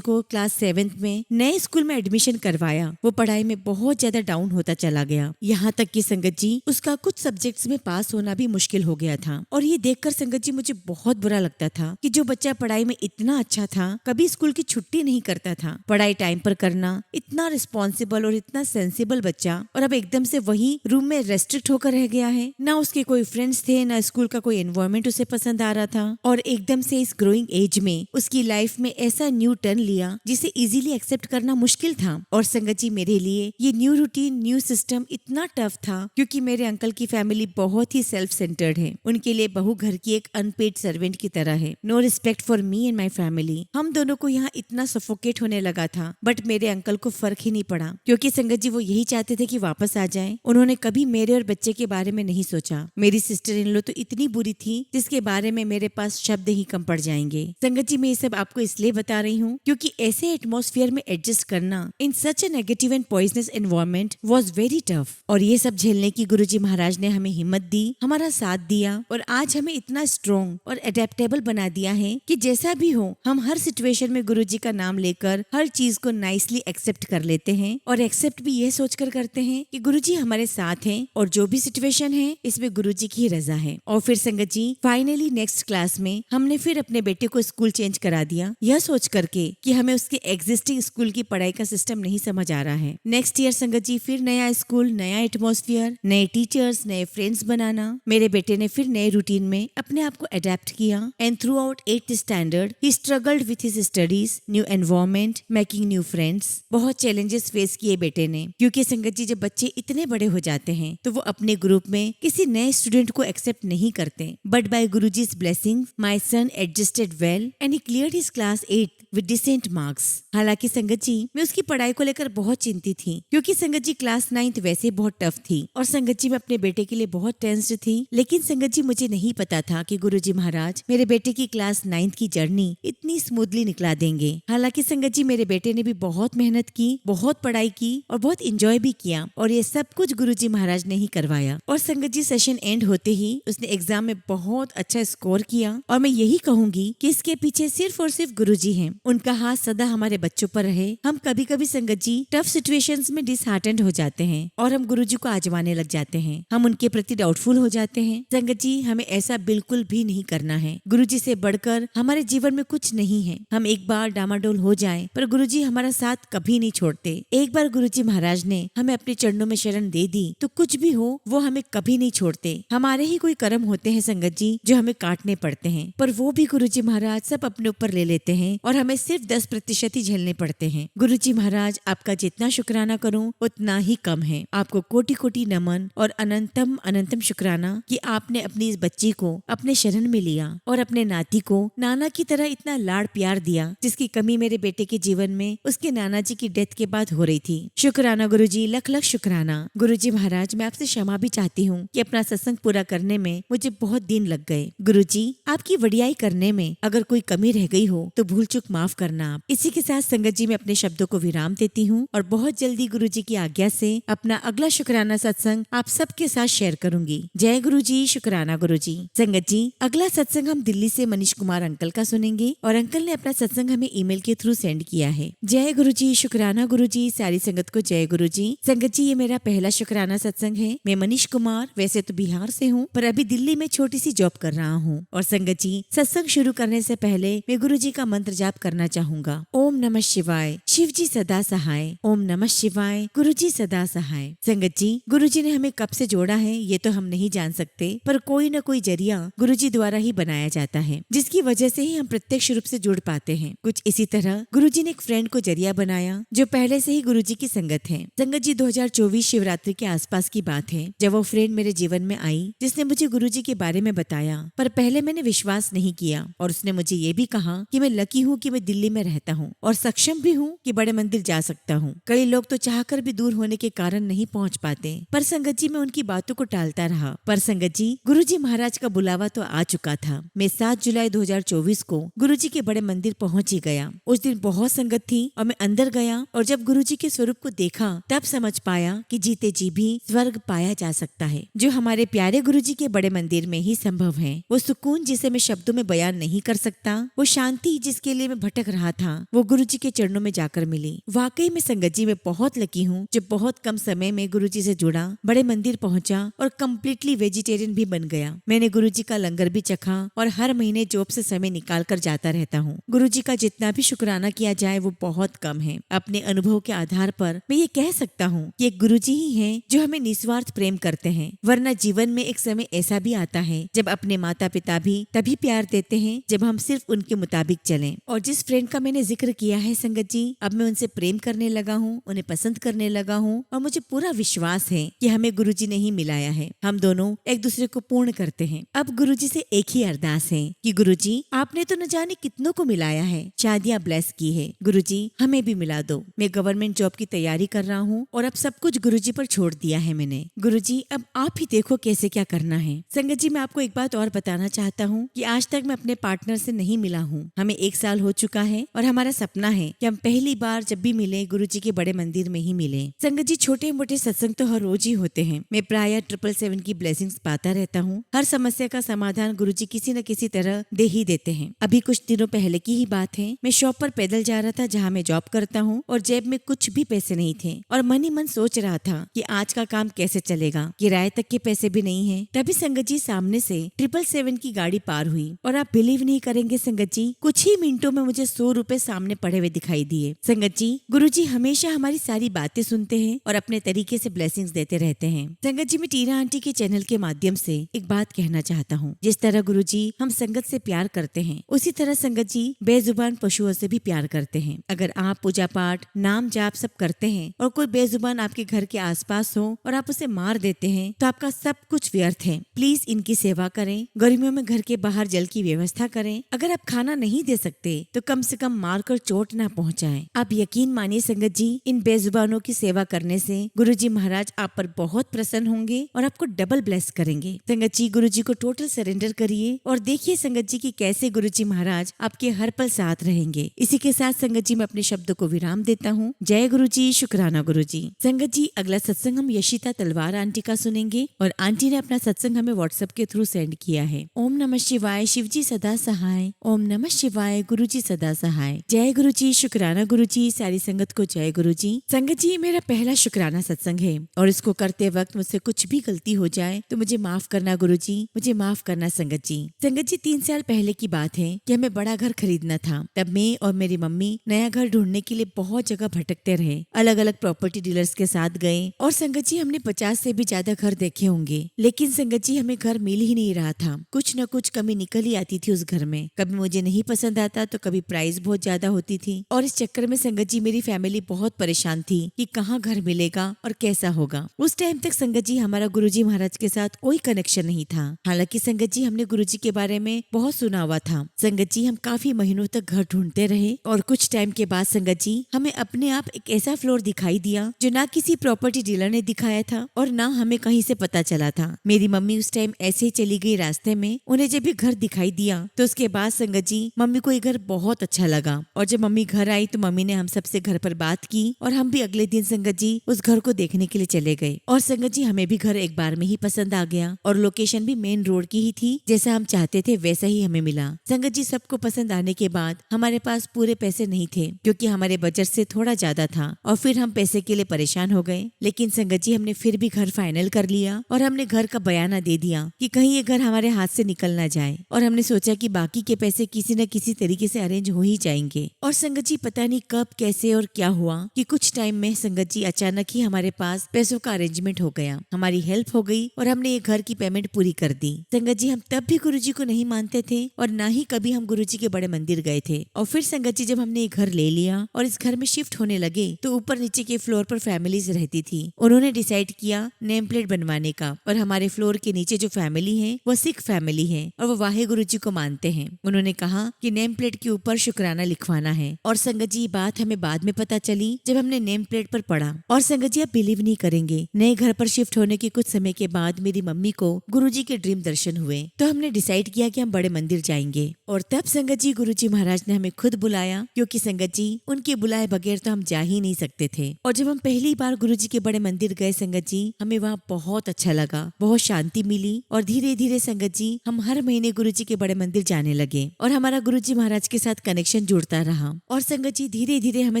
[SPEAKER 1] को क्लास 7th में नए स्कूल में एडमिशन करवाया, वो पढ़ाई में बहुत ज्यादा डाउन होता चला गया। यहाँ तक कि संगत जी, उसका कुछ सब्जेक्ट्स में पास होना भी मुश्किल हो गया था। और ये देखकर संगत जी मुझे बहुत बुरा लगता था कि जो बच्चा पढ़ाई में इतना अच्छा था, कभी स्कूल की छुट्टी नहीं करता था, पढ़ाई टाइम पर करना, इतना रिस्पॉन्सिबल और इतना सेंसिबल बच्चा, और अब एकदम से वही रूम में रेस्ट्रिक्ट होकर रह गया है। ना उसके कोई फ्रेंड्स थे, ना स्कूल का कोई एनवायरमेंट उसे पसंद आ रहा था। और एकदम से इस ग्रोइंग एज में उसकी लाइफ में ऐसा न्यू टर्न लिया जिसे इजीली एक्सेप्ट करना मुश्किल था। और संगत जी, मेरे लिए ये न्यू रूटीन, न्यू सिस्टम इतना टफ था, क्योंकि मेरे अंकल की फैमिली बहुत ही सेल्फ सेंटर्ड है। उनके लिए बहू घर की एक अनपेड सर्वेंट की तरह है। No respect for me and my family. हम दोनों को यहाँ इतना सफोकेट होने लगा था, बट मेरे अंकल को फर्क ही नहीं पड़ा, क्योंकि संगत जी वो यही चाहते थे कि वापस आ जाएं। उन्होंने कभी मेरे और बच्चे के बारे में नहीं सोचा। मेरी सिस्टर इन लो तो इतनी बुरी थी जिसके बारे में मेरे पास शब्द ही कम पड़ जाएंगे। संगत जी, मैं ये सब आपको इसलिए बता रही हूँ क्योंकि ऐसे एटमॉस्फेयर में एडजस्ट करना in such a negative and poisonous environment was very tough. और ये सब झेलने की गुरुजी महाराज ने हमें हिम्मत दी, हमारा साथ दिया, और आज हमें इतना स्ट्रॉन्ग और अडेप्टेबल बना दिया है कि जैसा भी हो, हम हर सिचुएशन में गुरुजी का नाम लेकर हर चीज को नाइसली एक्सेप्ट कर लेते हैं। और एक्सेप्ट भी ये सोचकर करते हैं कि गुरुजी हमारे साथ हैं, और जो भी सिचुएशन है इसमें गुरुजी की रजा है। और फिर संगत जी, फाइनली नेक्स्ट क्लास में हमने फिर अपने बेटे को स्कूल चेंज करा दिया, यह सोच करके कि हमें उसके एग्जिस्टिंग स्कूल की पढ़ाई का सिस्टम नहीं समझ आ रहा है। नेक्स्ट ईयर संगत जी, फिर नया स्कूल, नया एटमॉस्फेयर, नए टीचर्स, नए फ्रेंड्स बनाना। मेरे बेटे ने फिर नए रूटीन में अपने आप को अडेप्ट किया, and through out 8th standard he struggled with his studies, new environment, making new friends. बहुत चैलेंजेस फेस किए बेटे ने, क्योंकि संगत जी, जब बच्चे इतने बड़े हो जाते हैं तो वो अपने ग्रुप में किसी नए स्टूडेंट को एक्सेप्ट नहीं करते। But by Guruji's blessing, my son adjusted well and he cleared his class 8 with decent marks. हालांकि संगत जी, मैं उसकी पढ़ाई को लेकर बहुत चिंतित थी, क्योंकि संगत जी क्लास 9th वैसे बहुत टफ थी, और संगत जी मैं अपने बेटे के लिए बहुत टेंस्ड थी। लेकिन संगत जी, मुझे नहीं पता था कि गुरुजी महाराज मेरे बेटे की क्लास 9th की जर्नी इतनी स्मूथली निकला देंगे। हालांकि संगत जी, मेरे बेटे ने भी बहुत मेहनत की, बहुत पढ़ाई की और बहुत इंजॉय भी किया, और ये सब कुछ गुरुजी महाराज ने ही करवाया। और संगत जी, सेशन एंड होते ही उसने एग्जाम में बहुत अच्छा स्कोर किया, और मैं यही कहूंगी कि इसके पीछे सिर्फ और सिर्फ गुरुजी हैं। उनका हाथ सदा हमारे बच्चों पर रहे। हम कभी कभी संगत जी टफ सिचुएशंस में डिसहार्टेंड हो जाते हैं और हम गुरुजी को आजमाने लग जाते हैं, हम उनके प्रति डाउटफुल हो जाते हैं। संगत जी, हमें ऐसा बिल्कुल भी नहीं करना है। गुरुजी से बढ़कर हमारे जीवन में कुछ नहीं है। हम एक बार डामाडोल हो जाएं, पर गुरुजी हमारा साथ कभी नहीं छोड़ते। एक बार गुरुजी महाराज ने हमें अपने चरणों में शरण दे दी तो कुछ भी हो वो हमें कभी नहीं छोड़ते। हमारे ही कोई कर्म होते हैं संगत जी जो हमें काटने पड़ते हैं, पर वो भी गुरुजी महाराज सब अपने ऊपर ले लेते हैं और हमें सिर्फ 10% ही झेलने पड़ते हैं। गुरुजी महाराज, आपका जितना शुक्राना करूं उतना ही कम है। आपको कोटि कोटि नमन और अनंतम अनंतम शुक्राना कि आपने अपनी इस बच्ची को अपने शरण में लिया और अपने नाती को नाना की तरह इतना लाड़ प्यार दिया, जिसकी कमी मेरे बेटे के जीवन में उसके नाना जी की डेथ के बाद हो रही थी। शुक्राना गुरुजी, लख लख शुक्राना। गुरुजी महाराज, मैं आपसे क्षमा भी चाहती हूँ कि अपना सत्संग पूरा करने में मुझे बहुत दिन लग गए। गुरुजी, आपकी वडियाई करने में अगर कोई कमी रह गई हो तो भूल चूक माफ करना आप। इसी के साथ संगत जी मैं अपने शब्दों को विराम देती हूँ और बहुत जल्दी गुरुजी की आज्ञा से अपना अगला शुक्राना सत्संग आप सबके साथ शेयर करूंगी। जय गुरुजी, शुक्राना गुरुजी। संगत जी, अगला सत्संग हम दिल्ली से मनीष कुमार अंकल का सुनेंगे और अंकल ने अपना सत्संग हमें ईमेल के थ्रू सेंड किया है। जय गुरुजी, शुक्राना गुरुजी। सारी संगत को जय गुरुजी। संगत जी, ये मेरा पहला शुक्राना सत्संग है। मैं मनीष कुमार वैसे तो बिहार से हूँ, पर अभी दिल्ली में छोटी सी जॉब कर रहा हूँ। और संगत जी, सत्संग शुरू करने से पहले मैं गुरुजी का मंत्र जाप करना चाहूंगा। ओम नमः शिवाय। शिव जी सदा सहाय। ओम नमः शिवाय। गुरु जी सदा सहाय। संगत जी, गुरु जी ने हमें कब से जोड़ा है ये तो हम नहीं जान सकते, पर कोई न कोई जरिया गुरु जी द्वारा ही बनाया जाता है, जिसकी वजह से ही हम प्रत्यक्ष रूप से जुड़ पाते हैं। कुछ इसी तरह गुरु जी ने एक फ्रेंड को जरिया बनाया जो पहले से ही गुरु जी की संगत है। संगत जी 2024 शिवरात्रि के आसपास की बात है जब वो फ्रेंड मेरे जीवन में आई जिसने मुझे गुरु जी के बारे में बताया, पर पहले मैंने विश्वास नहीं किया और उसने मुझे ये भी कहा कि मैं लकी हूँ कि मैं दिल्ली में रहता हूँ और सक्षम भी हूँ कि बड़े मंदिर जा सकता हूँ। कई लोग तो चाहकर भी दूर होने के कारण नहीं पहुँच पाते, पर संगत जी मैं उनकी बातों को टालता रहा। पर संगत जी, गुरु जी महाराज का बुलावा तो आ चुका था। मैं 7 जुलाई 2024 को गुरु जी के बड़े मंदिर पहुँच ही गया। उस दिन बहुत संगत थी और मैं अंदर गया और जब गुरु जी के स्वरूप को देखा तब समझ पाया कि जीते जी भी स्वर्ग पाया जा सकता है, जो हमारे प्यारे गुरु जी के बड़े मंदिर में ही संभव है। वो सुकून जिसे मैं शब्दों में बयान नहीं कर सकता, वो शांति जिसके लिए मैं भटक रहा था, वो गुरु जी के चरणों में जाकर मिली। वाकई में संगत जी मैं बहुत लकी हूँ जो बहुत कम समय में गुरु जी से जुड़ा, बड़े मंदिर पहुँचा और कम्प्लीटली वेजिटेरियन भी बन गया। मैंने गुरु जी का लंगर भी चखा और हर महीने जॉब से समय निकाल कर जाता रहता हूँ। गुरु जी का जितना भी शुक्राना किया जाए वो बहुत कम है। अपने अनुभव के आधार पर मैं ये कह सकता हूँ कि एक गुरु जी ही हैं जो हमें निस्वार्थ प्रेम करते हैं, वरना जीवन में एक समय ऐसा भी आता है जब अपने माता पिता भी तभी प्यार देते हैं जब हम सिर्फ उनके मुताबिक चलें। और जिस फ्रेंड का मैंने जिक्र किया है संगत जी, अब मैं उनसे प्रेम करने लगा हूँ, उन्हें पसंद करने लगा हूँ और मुझे पूरा विश्वास है कि हमें गुरु जी ने ही मिलाया है। हम दोनों एक दूसरे को पूर्ण करते हैं। अब गुरु जी से एक ही अरदास है कि गुरु जी आपने तो न जाने कितनों को मिलाया है, शादियां ब्लेस की है, गुरु जी हमें भी मिला दो। मैं गवर्नमेंट जॉब की तैयारी कर रहा हूँ और अब सब कुछ गुरु जी पर छोड़ दिया है मैंने। गुरु जी अब आप ही देखो कैसे क्या करना है। संगत जी मैं आपको एक बात और बताना चाहता हूँ कि आज तक मैं अपने पार्टनर से नहीं मिला हूँ। हमें 1 साल हो चुका है और हमारा सपना है कि हम पहली बार जब भी मिले गुरु जी के बड़े मंदिर में ही मिले। संगत जी छोटे मोटे सत्संग तो हर रोज ही होते हैं। मैं प्राय 777 की ब्लेसिंग्स पाता रहता हूँ। हर समस्या का समाधान गुरु जी किसी न किसी तरह दे ही देते हैं। अभी कुछ दिनों पहले की ही बात है, मैं शॉप पर पैदल जा रहा था जहाँ मैं जॉब करता हूँ और जेब में कुछ भी पैसे नहीं थे और मन ही मन सोच रहा था कि आज का काम कैसे चलेगा, किराए तक के पैसे भी नहीं है। तभी संगत जी सामने से 777 की गाड़ी पार हुई और आप बिलीव नहीं करेंगे संगत जी, कुछ ही मिनटों में मुझे 100 रुपए सामने पड़े हुए दिखाई दिए। संगत जी गुरु जी हमेशा हमारी सारी बातें सुनते हैं और अपने तरीके से ब्लेसिंग्स देते रहते हैं। संगत जी मैं टीना आंटी के चैनल के माध्यम से एक बात कहना चाहता हूँ, जिस तरह गुरु जी हम संगत से प्यार करते हैं उसी तरह संगत जी बेजुबान पशुओं से भी प्यार करते हैं। अगर आप पूजा पाठ नाम जाप सब करते हैं और कोई बेजुबान आपके घर के आसपास हो और आप उसे मार देते हैं तो आपका सब कुछ व्यर्थ है। प्लीज इनकी सेवा करें। गर्मियों में घर के बाहर जल की व्यवस्था करें। अगर आप खाना नहीं दे सकते तो कम से कम मारकर चोट ना पहुंचाएं। आप यकीन मानिए संगत जी इन बेजुबानों की सेवा करने से गुरु जी महाराज आप पर बहुत प्रसन्न होंगे और आपको डबल ब्लेस करेंगे। संगत जी गुरु जी को टोटल सरेंडर करिए और देखिए संगत जी की कैसे गुरु जी महाराज आपके हर पल साथ रहेंगे। इसी के साथ संगत जी मैं अपने शब्दों को विराम देता हूँ। जय गुरु जी, शुक्राना गुरु जी। संगत जी अगला सत्संग हम यशिता तलवार आंटी का सुनेंगे और आंटी ने अपना सत्संग हमें व्हाट्सएप के थ्रू सेंड किया है। ओम नमः शिवाय, शिव जी सदा सहाय। ओम नमः शिवाय, गुरु जी सदा सहाय। जय गुरु जी, शुक्राना गुरु जी। सारी संगत को जय गुरु जी। संगत जी मेरा पहला शुक्राना सत्संग है और इसको करते वक्त मुझसे कुछ भी गलती हो जाए तो मुझे माफ करना गुरु जी, मुझे माफ करना संगत जी। संगत जी 3 साल पहले की बात है कि हमें बड़ा घर खरीदना था। तब मैं और मेरी मम्मी नया घर ढूंढने के लिए बहुत जगह भटकते रहे, अलग अलग प्रॉपर्टी डीलर्स के साथ गए और संगत जी हमने 50 से भी ज्यादा घर देखे होंगे, लेकिन संगत जी हमें घर मिल ही नहीं रहा था। कुछ न कुछ कमी निकल ही आती थी उस घर में। कभी मुझे नहीं पसंद आता तो कभी प्राइस बहुत ज्यादा होती थी और इस चक्कर में संगत जी मेरी फैमिली बहुत परेशान थी कि कहाँ घर मिलेगा और कैसा होगा। उस टाइम तक संगत जी हमारा गुरुजी महाराज के साथ कोई कनेक्शन नहीं था। हालांकि संगत जी हमने गुरुजी के बारे में बहुत सुना हुआ था। संगत जी हम काफी महीनों तक घर ढूंढते रहे और कुछ टाइम के बाद संगत जी हमें अपने आप एक ऐसा फ्लोर दिखाई दिया जो ना किसी प्रॉपर्टी डीलर ने दिखाया था और ना हमें कहीं से पता चला था। मेरी मम्मी उस टाइम ऐसे ही चली गई रास्ते में। उन्हें जब भी घर दिखाई दिया तो उसके बाद संगत जी मम्मी को ये घर बहुत अच्छा लगा और जब मम्मी घर आई तो मम्मी ने हम सबसे घर पर बात की और हम भी अगले दिन संगत जी उस घर को देखने के लिए चले गए और संगत जी हमें भी घर एक बार में ही पसंद आ गया और लोकेशन भी मेन रोड की ही थी। जैसा हम चाहते थे वैसा ही हमें मिला। संगत जी सबको पसंद आने के बाद हमारे पास पूरे पैसे नहीं थे क्योंकि हमारे बजट से थोड़ा ज्यादा था और फिर हम पैसे के लिए परेशान हो गए। लेकिन संगत जी हमने फिर भी घर फाइनल कर लिया और हमने घर का बयाना दे दिया कि कहीं ये घर हमारे हाथ से निकल ना जाए और हमने सोचा कि बाकी के पैसे किसी न किसी तरीके से अरेंज हो ही जाएंगे। और संगत जी पता नहीं नहीं कब कैसे और क्या हुआ कि कुछ टाइम में संगत जी अचानक ही हमारे पास पैसों का अरेंजमेंट हो गया, हमारी हेल्प हो गई और हमने ये घर की पेमेंट पूरी कर दी। संगत जी हम तब भी गुरुजी को नहीं मानते थे और ना ही कभी हम गुरुजी के बड़े मंदिर गए थे। और फिर संगत जी जब हमने ये घर ले लिया और इस घर में शिफ्ट होने लगे तो ऊपर नीचे के फ्लोर पर फैमिलीज रहती थी। उन्होंने डिसाइड किया नेम प्लेट बनवाने का और हमारे फ्लोर के नीचे जो फैमिली है वो सिख फैमिली है और वो वाहे गुरुजी को मानते हैं। उन्होंने कहा कि नेम प्लेट के ऊपर शुक्राना लिखवाना है। और संगत जी बात हमें बाद में पता चली जब हमने नेम प्लेट पर पढ़ा। और संगत जी आप बिलीव नहीं करेंगे, नए घर पर शिफ्ट होने के कुछ समय के बाद मेरी मम्मी को गुरुजी के ड्रीम दर्शन हुए। तो हमने डिसाइड किया कि हम बड़े मंदिर जाएंगे और तब संगत जी गुरुजी महाराज ने हमें खुद बुलाया, क्योंकि संगत जी उनके बुलाए बगैर तो हम जा ही नहीं सकते थे। और जब हम पहली बार गुरुजी के बड़े मंदिर गए संगत जी, हमें वहाँ बहुत अच्छा लगा, बहुत शांति मिली और धीरे धीरे संगत जी हम हर महीने गुरुजी के बड़े मंदिर जाने लगे और हमारा गुरुजी महाराज के साथ कनेक्शन जुड़ता रहा। और संगत जी धीरे धीरे हमें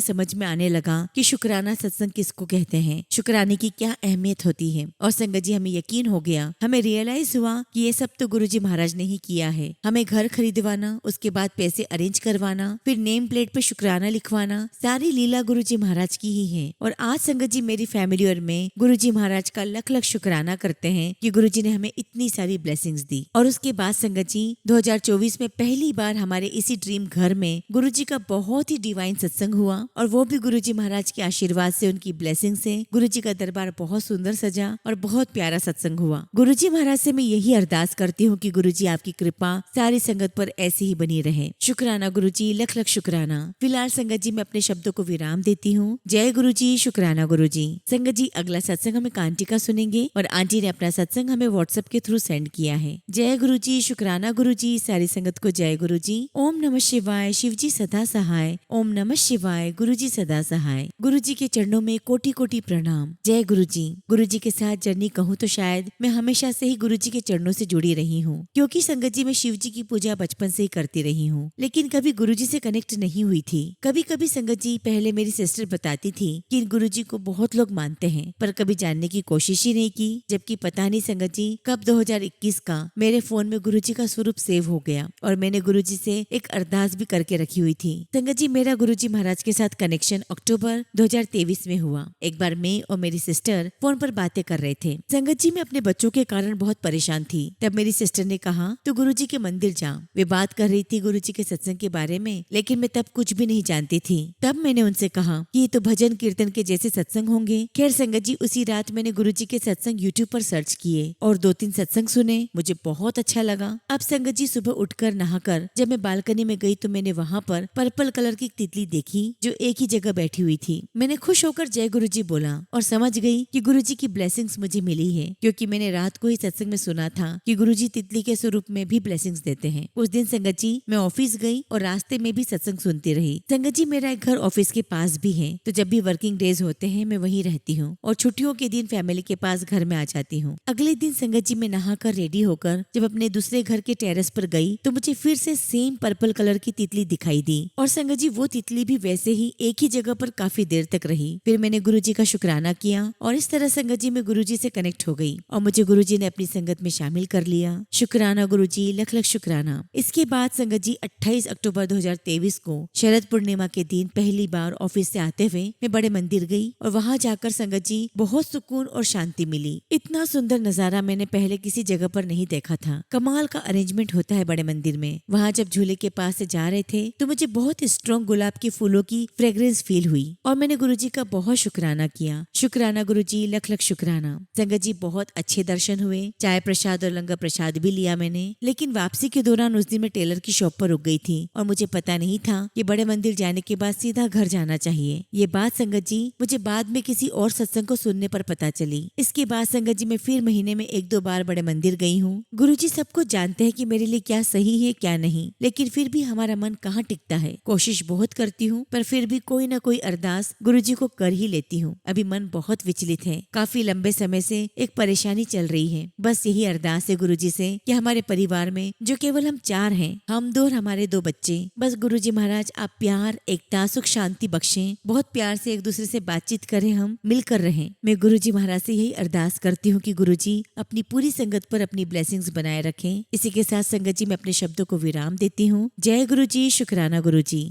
[SPEAKER 1] समझ में आने लगा कि शुक्राना सत्संग किसको कहते हैं, शुक्राने की क्या अहमियत होती है। और संगत जी हमें यकीन हो गया, हमें रियलाइज हुआ कि ये सब तो गुरुजी महाराज ने ही किया है। हमें घर खरीदवाना, उसके बाद पैसे अरेंज करवाना, फिर नेम प्लेट पे शुक्राना लिखवाना, सारी लीला गुरुजी महाराज की ही है। और आज संगत जी मेरी फैमिली और मैं गुरुजी महाराज का लख लख शुक्राना करते हैं कि गुरुजी ने हमें इतनी सारी ब्लेसिंग्स दी। और उसके बाद संगत जी 2024 में पहली बार हमारे इसी ड्रीम घर में गुरुजी का बहुत ही डिवाइन सत्संग हुआ और वो भी गुरुजी महाराज के आशीर्वाद से, उनकी ब्लेसिंग से गुरुजी का दरबार बहुत सुंदर सजा और बहुत प्यारा सत्संग हुआ। गुरुजी महाराज से मैं यही अरदास करती हूँ कि गुरुजी आपकी कृपा सारी संगत पर ऐसी ही बनी रहे। शुक्राना गुरुजी, लख लख शुक्राना। फिलहाल संगत जी मैं अपने शब्दों को विराम देती हूँ। जय गुरुजी, शुक्राना गुरुजी। संगत जी अगला सत्संग हम एक आंटी का सुनेंगे और आंटी ने अपना सत्संग हमें व्हाट्सएप के थ्रू सेंड किया है। जय गुरुजी, शुक्राना गुरुजी। सारी संगत को जय गुरुजी। ओम नमः शिवाय, शिवजी सदा सहाय। ओम नमः शिवाय, गुरुजी सदा सहाय। गुरुजी के चरणों में कोटि कोटि प्रणाम। जय गुरुजी। गुरुजी के साथ जर्नी कहूँ तो शायद मैं हमेशा से ही गुरुजी के चरणों से जुड़ी रही हूँ, क्योंकि संगत जी मैं शिव जी की पूजा बचपन से ही करती रही हूँ, लेकिन कभी गुरुजी से कनेक्ट नहीं हुई थी। कभी कभी संगत जी पहले मेरी सिस्टर बताती थी कि गुरुजी को बहुत लोग मानते हैं, पर कभी जानने की कोशिश ही नहीं की। जबकि पता नहीं संगत जी कब 2021 का मेरे फोन में गुरुजी का स्वरूप सेव हो गया और मैंने गुरुजी से एक अरदास भी करके रखी हुई थी। संगत जी मेरा गुरुजी महाराज के साथ कनेक्शन अक्टूबर 2023 में हुआ। एक बार मैं और मेरी सिस्टर फोन पर बातें कर रहे थे। संगत जी मैं अपने बच्चों के कारण बहुत परेशान थी। तब मेरी सिस्टर ने कहा तो गुरुजी के मंदिर जा। वे बात कर रही थी गुरुजी के सत्संग के बारे में, लेकिन मैं तब कुछ भी नहीं जानती थी। तब मैंने उनसे कहा कि ये तो भजन कीर्तन के जैसे सत्संग होंगे। खैर संगत जी उसी रात मैंने गुरुजी के सत्संग यूट्यूब पर सर्च किए और 2-3 सत्संग सुने। मुझे बहुत अच्छा लगा। अब संगत जी सुबह उठकर नहाकर जब मैं बालकनी में गई तो मैंने वहाँ पर पर्पल कलर की तितली देखी जो एक ही जगह बैठी हुई थी। मैंने खुश होकर जय गुरुजी बोला और समझ गई कि गुरुजी की ब्लेसिंग्स मुझे मिली है, क्योंकि मैंने रात को ही सत्संग में सुना था कि गुरुजी तितली के स्वरूप में भी ब्लेसिंग्स देते हैं। उस दिन संगत जी मैं ऑफिस गई और रास्ते में भी सत्संग सुनती रही। संगत जी मेरा एक घर ऑफिस के पास भी है, तो जब भी वर्किंग डेज होते हैं मैं वहीं रहती हूँ और छुट्टियों के दिन फैमिली के पास घर में आ जाती हूँ। अगले दिन संगत जी मैं नहाकर रेडी होकर जब अपने दूसरे घर के टेरेस पर गई तो मुझे फिर से सेम पर्पल कलर की तितली दिखाई दी और संगत जी वो तितली भी वैसे ही एक ही जगह पर काफी देर तक रही। फिर मैंने गुरुजी का शुक्राना किया और इस तरह संगत जी मैं गुरुजी से कनेक्ट हो गई और मुझे गुरुजी ने अपनी संगत में शामिल कर लिया। शुक्राना गुरुजी, लख लख शुक्राना। इसके बाद संगत जी 28 अक्टूबर 2023 को शरद पूर्णिमा के दिन पहली बार ऑफिस से आते हुए मैं बड़े मंदिर गई और वहाँ जाकर संगत जी बहुत सुकून और शांति मिली। इतना सुंदर नजारा मैंने पहले किसी जगह पर नहीं देखा था। कमाल का अरेंजमेंट होता है बड़े मंदिर में। वहाँ जब झूले के पास से जा रहे थे तो मुझे बहुत स्ट्रॉन्ग गुलाब के फूलों की फ्रेग्रेंस फील हुई और मैंने गुरुजी का बहुत शुक्राना किया। शुक्राना गुरुजी, लख लख शुक्राना। संगत जी बहुत अच्छे दर्शन हुए। चाय प्रसाद और लंगर प्रसाद भी लिया मैंने, लेकिन वापसी के दौरान उस दिन मैं टेलर की शॉप पर रुक गई थी और मुझे पता नहीं था कि बड़े मंदिर जाने के बाद सीधा घर जाना चाहिए। ये बात संगत जी मुझे बाद में किसी और सत्संग को सुनने पर पता चली। इसके बाद संगत जी मैं फिर महीने में 1-2 बार बड़े मंदिर गई हूँ। गुरुजी सबको जानते हैं कि मेरे लिए क्या सही है क्या नहीं, लेकिन फिर भी हमारा मन कहाँ टिकता है। कोशिश बहुत करती हूँ पर फिर भी कोई ना कोई अरदास गुरुजी को कर ही लेती हूँ। अभी मन बहुत विचलित है। काफी लंबे समय से एक परेशानी चल रही है। बस यही अरदास है गुरुजी से कि हमारे परिवार में जो केवल हम 4 हैं, हम 2 और हमारे 2 बच्चे, बस गुरुजी महाराज आप प्यार, एकता, सुख, शांति बख्शें। बहुत प्यार से एक दूसरे से बातचीत करें, हम मिलकर रहें। मैं गुरुजी महाराज से यही अरदास करती हूँ कि गुरुजी अपनी पूरी संगत पर अपनी ब्लेसिंग्स बनाए रखें। इसी के साथ संगत जी मैं अपने शब्दों को विराम देती हूँ। जय गुरुजी, शुक्राना गुरुजी।